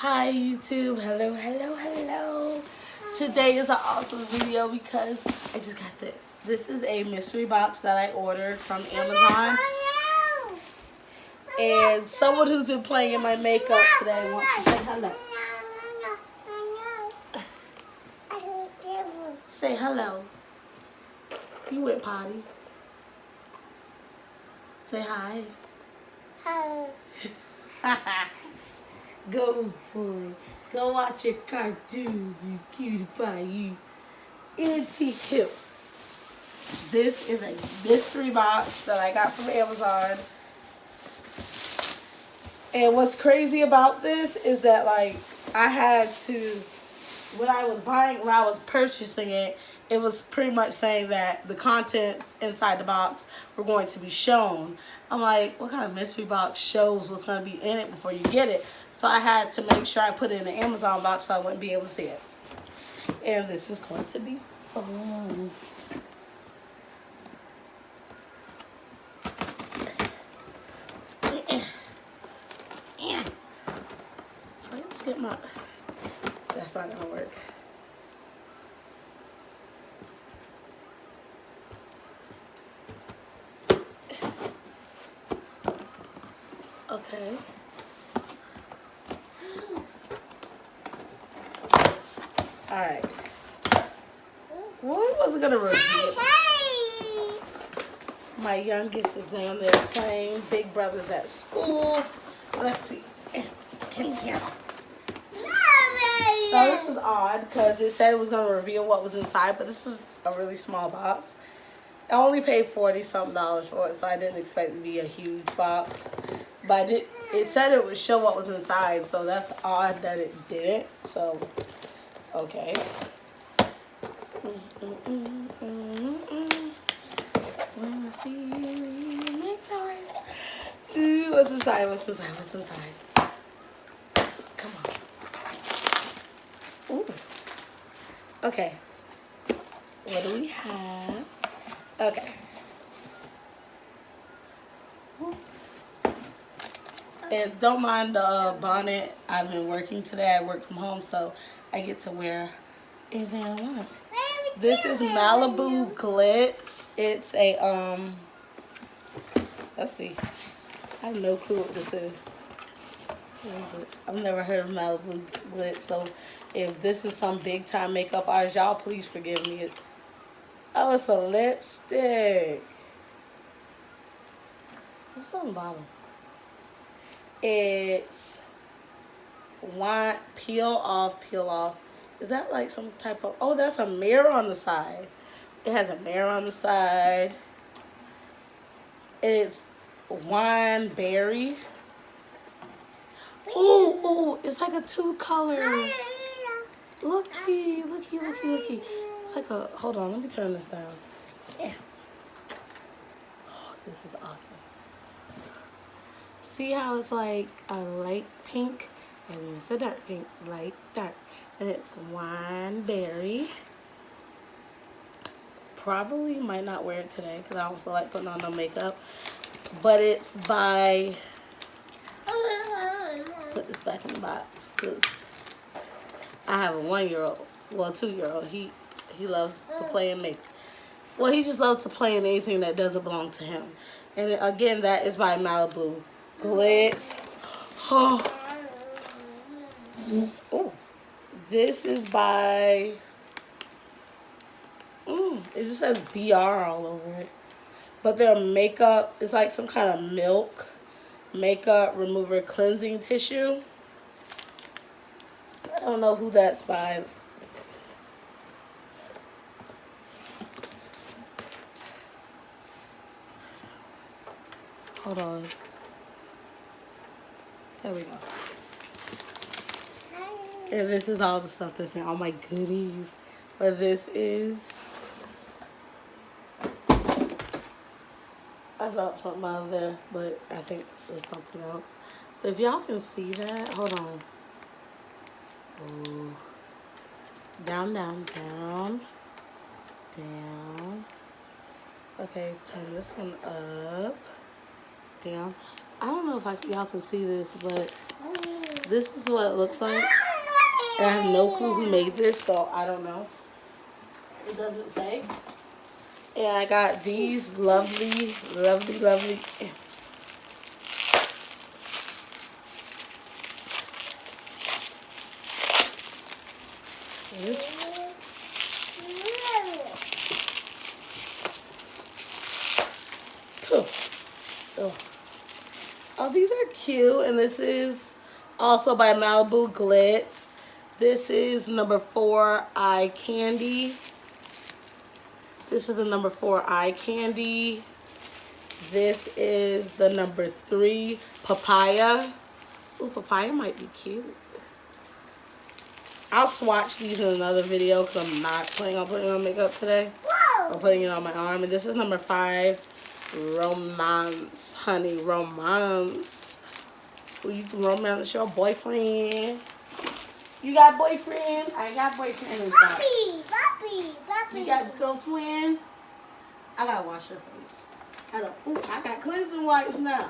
Hi YouTube, hello. Today is an awesome video because I just got this. This is a mystery box that I ordered from Amazon. And someone who's been playing in my makeup today wants to say hello. Say hello. You went potty. Say hi. Hi. Go boy. Go watch your cartoons, you cutie pie, you Auntie Hill. This is a mystery box that I got from Amazon. And what's crazy about this is that I had to, when I was purchasing it, it was pretty much saying that the contents inside the box were going to be shown. I'm like, what kind of mystery box shows what's going to be in it before you get it? So I had to make sure I put it in the Amazon box so I wouldn't be able to see it. And this is going to be fun. Let's get my, that's not going to work. Okay. Alright. Well, I wasn't going to review it. My youngest is down there playing. Big brother's at school. Let's see. Come here. Now, this is odd because it said it was going to reveal what was inside, but this is a really small box. I only paid $40-something for it, so I didn't expect it to be a huge box. But it said it would show what was inside, so that's odd that it didn't. So, okay. When I see you make noise. Ooh, what's inside? What's inside? Come on. Ooh. Okay. What do we have? Okay. And don't mind the bonnet. I've been working today. I work from home, so I get to wear anything I want. This is Malibu Glitz. It's a, let's see. I have no clue what this is. I've never heard of Malibu Glitz, so if this is some big time makeup artist, y'all please forgive me. Oh, it's a lipstick. What's on the bottom? It's wine, peel off. Is that like some type of, oh, that's a mirror on the side. It has a mirror on the side. It's wine berry. Ooh, it's like a two-color. Looky. It's like a, hold on, let me turn this down. Yeah. Oh, this is awesome. See how it's like a light pink, and then it's a dark pink, light, dark. And it's wine berry. Probably might not wear it today because I don't feel like putting on no makeup. But it's by, put this back in the box because I have a 1-year-old, well, 2-year-old. He loves to play and make. Well, he just loves to play in anything that doesn't belong to him. And again, that is by Malibu Glitz. Oh. This is by, it just says BR all over it. But their makeup is like some kind of milk makeup remover cleansing tissue. I don't know who that's by. Hold on. There we go. And this is all the stuff that's in all my goodies. But this is, I dropped something out of there, but I think it's something else. If y'all can see that, hold on. Ooh. Down. Okay, turn this one up. Down. I don't know if y'all can see this, but This is what it looks like. And I have no clue who made this, so I don't know. It doesn't say. And I got these lovely, lovely, lovely. Oh, these are cute, and this is also by Malibu Glitz. This is number 4 Eye Candy. This is the number 4 Eye Candy. This is the number 3 Papaya. Ooh, papaya might be cute. I'll swatch these in another video because I'm not planning on putting on makeup today. I'm putting it on my arm. And this is number 5 Romance. Honey, Romance. Ooh, you can romance your boyfriend. You got boyfriend? I got boyfriend. Papi. You got girlfriend? I gotta wash your face. I got cleansing wipes now.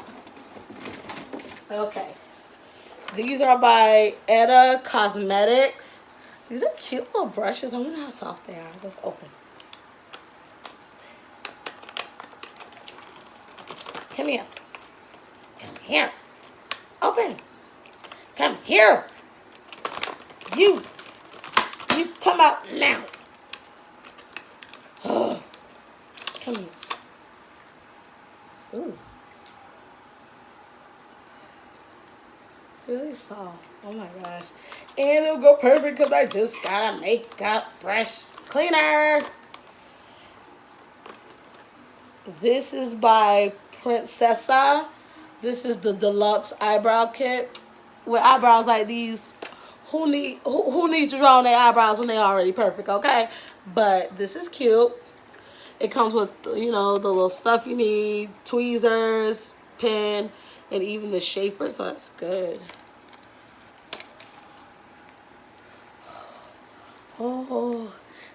Okay. These are by Etta Cosmetics. These are cute little brushes. I wonder how soft they are. Let's open. Come here. Come here. Open. Come here. You come out now. Oh, come here. Ooh. Really soft. Oh my gosh. And it'll go perfect because I just got a makeup brush cleaner. This is by Princessa. This is the deluxe eyebrow kit. With eyebrows like these, who needs to draw on their eyebrows when they're already perfect, okay? But this is cute. It comes with, you know, the little stuff you need, tweezers, pen, and even the shaper, so that's good. Oh,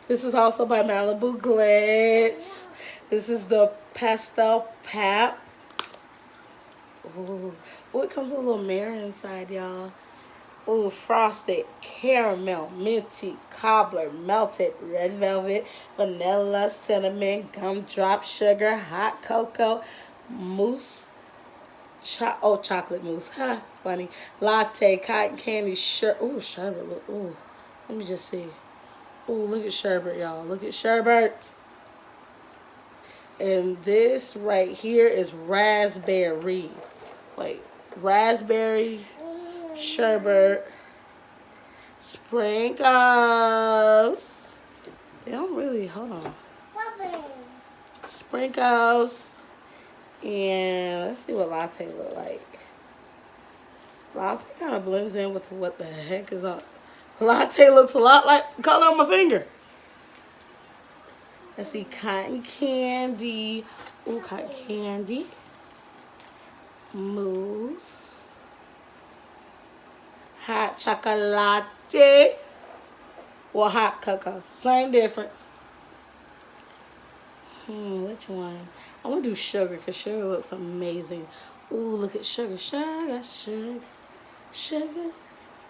this is also by Malibu Glitz. This is the Pastel Pap. Ooh, it comes with a little mirror inside, y'all. Ooh, frosted, caramel, minty, cobbler, melted, red velvet, vanilla, cinnamon, gumdrop, sugar, hot cocoa, mousse, chocolate mousse, huh, funny, latte, cotton candy, sherbet, look, ooh, let me just see. Ooh, look at sherbet, y'all, look at sherbet. And this right here is raspberry. Wait, raspberry, sherbet, sprinkles. They don't really, hold on. Sprinkles. And let's see what latte look like. Latte kind of blends in with what the heck is on. Latte looks a lot like the color on my finger. Let's see, cotton candy. Ooh, cotton candy. Mousse. Hot chocolate. Or hot cocoa. Same difference. Which one? I'm going to do sugar because sugar looks amazing. Ooh, look at sugar. Sugar, sugar, sugar.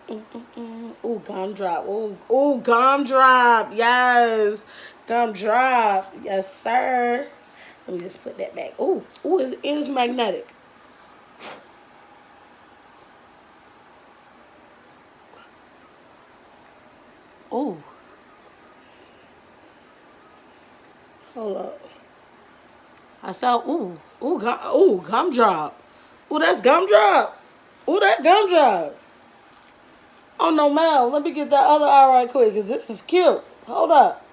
Ooh, gumdrop. Ooh, gumdrop. Yes. Gumdrop. Yes, sir. Let me just put that back. Ooh, it is magnetic. Ooh. Hold up. I saw, gumdrop. Ooh, that's gumdrop. Ooh, that gumdrop. Oh, no, man. Let me get that other eye right quick because this is cute. Hold up.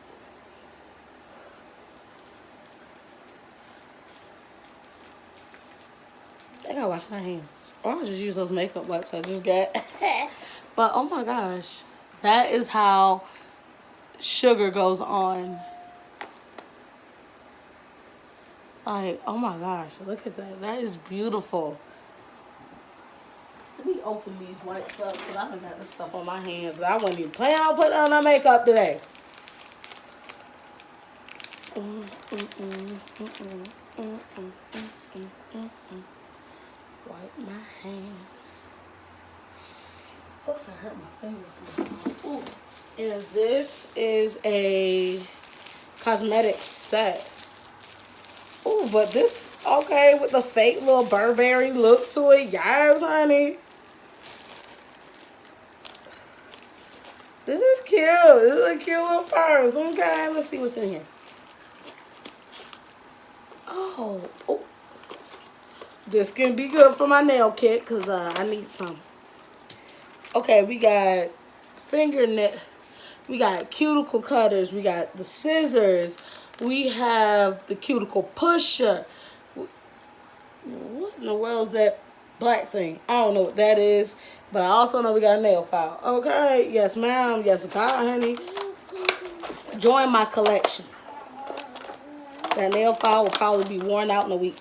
I gotta wash my hands. Or I'll just use those makeup wipes I just got. But, oh my gosh. That is how sugar goes on. Like, oh my gosh. Look at that. That is beautiful. Let me open these wipes up because I done got this stuff on my hands. But I wasn't even planning on putting on my makeup today. Wipe my hands. Oh, I hurt my fingers. Ooh. And this is a cosmetic set. Ooh, but this, okay, with the fake little Burberry look to it. Yes, honey. This is cute. This is a cute little purse. Okay, let's see what's in here. Oh, this can be good for my nail kit because I need some. Okay, we got fingernail. We got cuticle cutters. We got the scissors. We have the cuticle pusher. What in the world is that black thing? I don't know what that is, but I also know we got a nail file. Okay, yes, ma'am. Yes, God, honey. Join my collection. That nail file will probably be worn out in a week.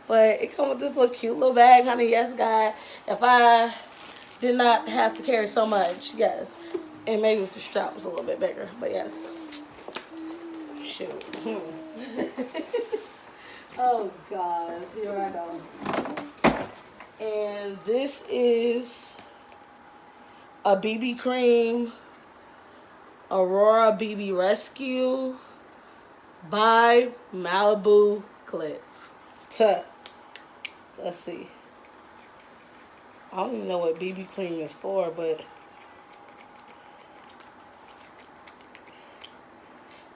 But it comes with this little cute little bag, honey. Yes, God. If I did not have to carry so much, yes. And maybe if the strap was a little bit bigger, but yes. Shoot. Oh, God. Here I go. And this is a BB cream, Aurora BB Rescue by Malibu Glitz. Let's see. I don't even know what BB cream is for, but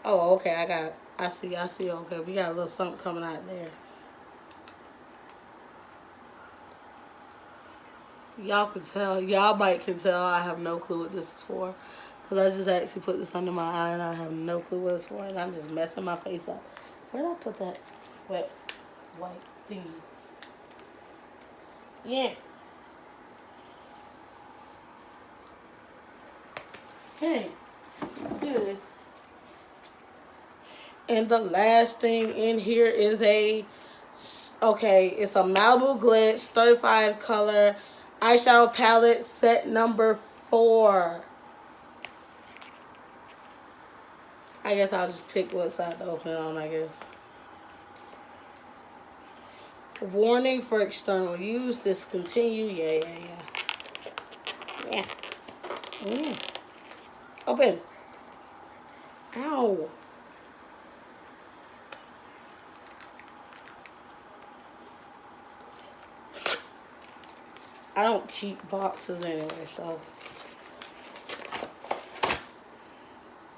oh, okay, I see, okay, we got a little something coming out there. Y'all might can tell I have no clue what this is for, because I just actually put this under my eye and I have no clue what it's for, and I'm just messing my face up. Where did I put that wet white thing? Yeah. Hey, here it is. And the last thing in here is it's a Malibu Glitz 35 color eyeshadow palette set number 4. I guess I'll just pick what side to open it on, I guess. Warning for external use, discontinue. Yeah. Open. Ow. I don't keep boxes anyway, so.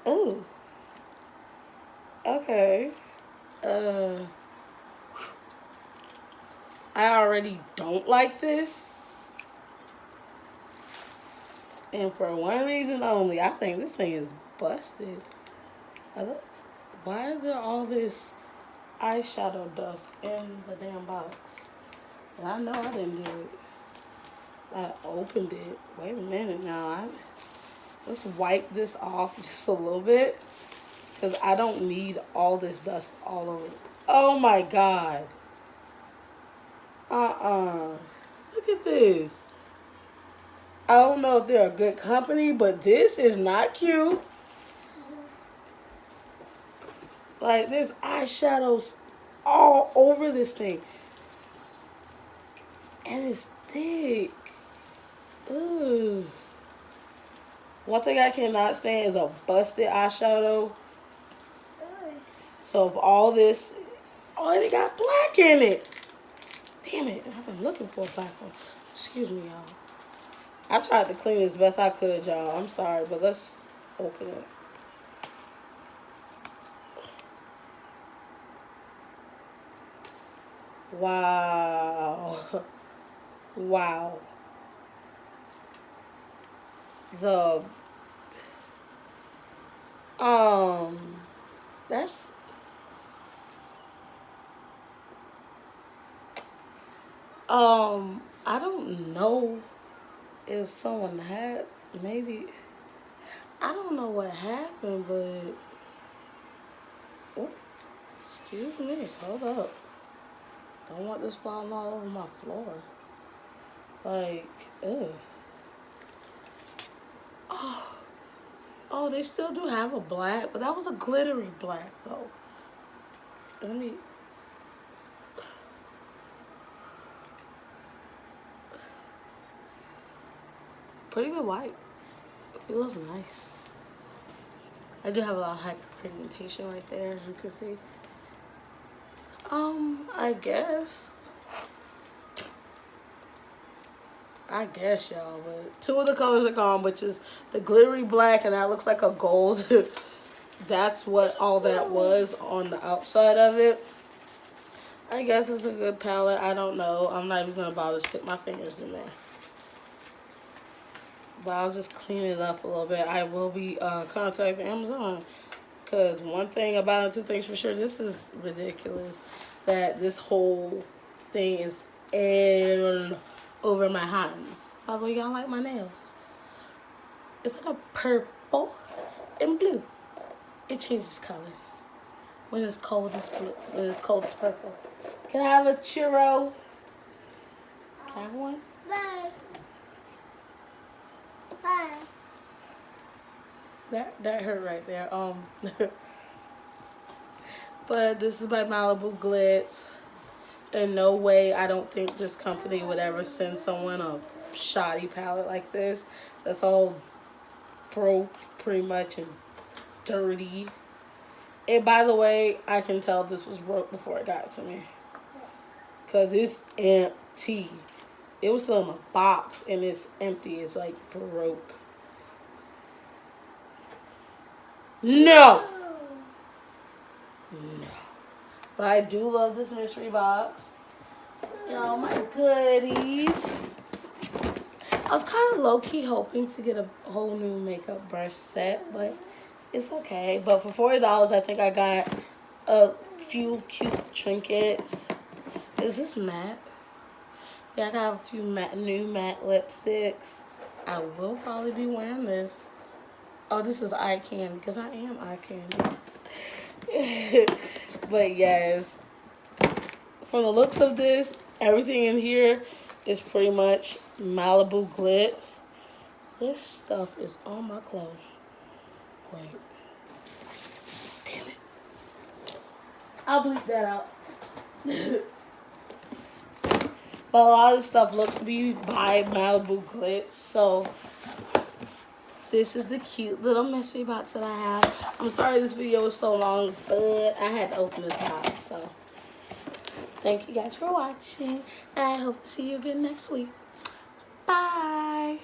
Ooh. Okay. I already don't like this. And for one reason only, I think this thing is busted. Why is there all this eyeshadow dust in the damn box? And I know I didn't do it. I opened it. Wait a minute now. Let's wipe this off just a little bit, because I don't need all this dust all over it. Oh my God. Look at this. I don't know if they're a good company, but this is not cute. Like, there's eyeshadows all over this thing. And it's thick. Ooh. One thing I cannot stand is a busted eyeshadow. So if all this, and it got black in it. Damn it, I've been looking for a black one. Excuse me, y'all. I tried to clean as best I could, y'all. I'm sorry, but let's open it. Wow. Wow. That's, I don't know if someone had, maybe, I don't know what happened, but, oh, excuse me, hold up. Don't want this falling all over my floor. Like, ugh. Oh, they still do have a black, but that was a glittery black, though. Let me... pretty good white. It looks nice. I do have a lot of hyperpigmentation right there, as you can see. I guess, y'all, but two of the colors are gone, which is the glittery black, and that looks like a gold. That's what all that was on the outside of it. I guess it's a good palette. I don't know. I'm not even going to bother to stick my fingers in there. But I'll just clean it up a little bit. I will be contacting Amazon. Because one thing about it, two things for sure, this is ridiculous. That this whole thing is all over my hands. By the way, y'all like my nails. It's like a purple and blue. It changes colors. When it's cold, it's blue. When it's cold, it's purple. Can I have a churro? Can I have one? Bye. Bye. That hurt right there. But this is by Malibu Glitz. In no way, I don't think this company would ever send someone a shoddy palette like this. That's all broke, pretty much, and dirty. And by the way, I can tell this was broke before it got to me. Because it's empty. It was still in a box, and it's empty. It's like broke. No! No. But I do love this mystery box. And all my goodies. I was kind of low-key hoping to get a whole new makeup brush set, but it's okay. But for $40, I think I got a few cute trinkets. Is this matte? Yeah, I got a few new matte lipsticks. I will probably be wearing this. Oh, this is eye candy, because I am eye candy. But yes, from the looks of this, everything in here is pretty much Malibu Glitz. This stuff is on my clothes. Wait. Damn it. I'll bleep that out. But a lot of this stuff looks to be by Malibu Glitz. So this is the cute little mystery box that I have. I'm sorry this video was so long, but I had to open this box. So thank you guys for watching. And I hope to see you again next week. Bye.